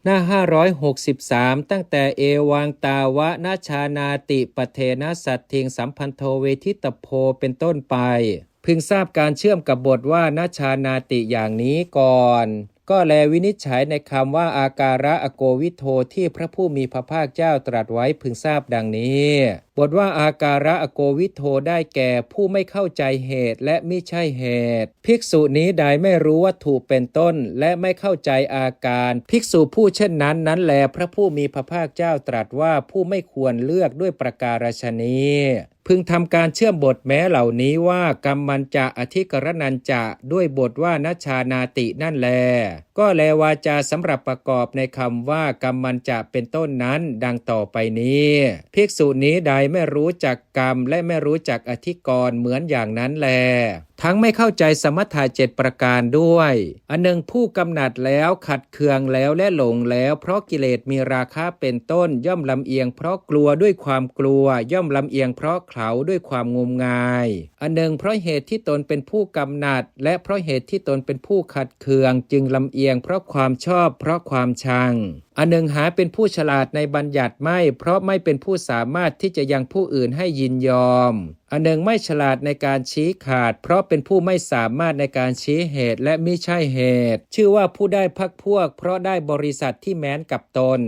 หน้า563ตั้งแต่เอวังตาวะนาชานาติปเทนะสัตถิงสัมพันโทเวทิตโพเป็นต้นไปพึงทราบการเชื่อมกับบทว่านาชานาติอย่างนี้ก่อนก็แลวินิจฉัยในคำว่าอาการะอโกวิโทที่พระผู้มีพระภาคเจ้าตรัสไว้พึงทราบดังนี้บทว่าอาการะอโกวิโทได้แก่ผู้ไม่เข้าใจเหตุและมิใช่เหตุภิกษุนี้ใดไม่รู้วัตถุเป็นต้นและไม่เข้าใจอาการภิกษุผู้เช่นนั้นนั้นแลพระผู้มีพระภาคเจ้าตรัสว่าผู้ไม่ควรเลือกด้วยประการฉนี้พึงทำการเชื่อมบทแม้เหล่านี้ว่ากัมมันจะอธิกรณันจะด้วยบทว่านัชชานาตินั่นแลก็แลวาจาสำหรับประกอบในคำว่ากัมมันจะเป็นต้นนั้นดังต่อไปนี้ภิกษุนี้ใดไม่รู้จักกรรมและไม่รู้จักอธิกรณ์เหมือนอย่างนั้นแลทั้งไม่เข้าใจสมถะ7ประการด้วยอันหนึ่งผู้กำหนัดแล้วขัดเคืองแล้วและหลงแล้วเพราะกิเลสมีราคะเป็นต้นย่อมลำเอียงเพราะกลัวด้วยความกลัวย่อมลำเอียงเพราะเขลาด้วยความงมงายอันหนึ่งเพราะเหตุที่ตนเป็นผู้กำหนัดและเพราะเหตุที่ตนเป็นผู้ขัดเคืองจึงลำเอียงเพราะความชอบเพราะความชังอันหนึ่งหาเป็นผู้ฉลาดในบัญญัติไม่เพราะไม่เป็นผู้สามารถที่จะยังผู้อื่นให้ยินยอมอันหนึ่งไม่ฉลาดในการชี้ขาดเพราะเป็นผู้ไม่สามารถในการชี้เหตุและมิใช่เหตุชื่อว่าผู้ได้พรรคพวกเพราะได้บริษัทที่แม้นกับตน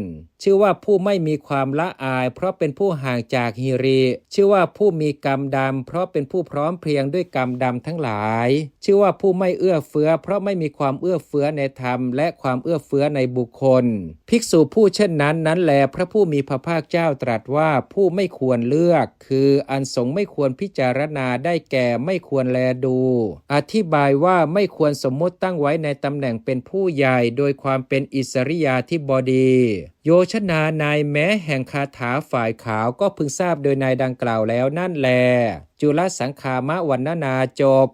ชื่อว่าผู้ไม่มีความละอายเพราะเป็นผู้ห่างจากหิริชื่อว่าผู้มีกรรมดำเพราะเป็นผู้พร้อมเพรียงด้วยกรรมดำทั้งหลายชื่อว่าผู้ไม่เอื้อเฟื้อเพราะไม่มีความเอื้อเฟื้อในธรรมและความเอื้อเฟื้อในบุคคลภิกษุผู้เช่นนั้นนั้นแลพระผู้มีพระภาคเจ้าตรัสว่าผู้ไม่ควรเลือกคืออันสงฆ์ไม่ควรพิจารณาได้แก่ไม่ควรแลดูอธิบายว่าไม่ควรสมมติตั้งไว้ในตำแหน่งเป็นผู้ใหญ่โดยความเป็นอิสริยาธิบดีโยชนานายแม้แห่งคาถาฝ่ายขาวก็พึงทราบโดยนายดังกล่าวแล้วนั่นแลจุลสังขามะวรรณนาจบ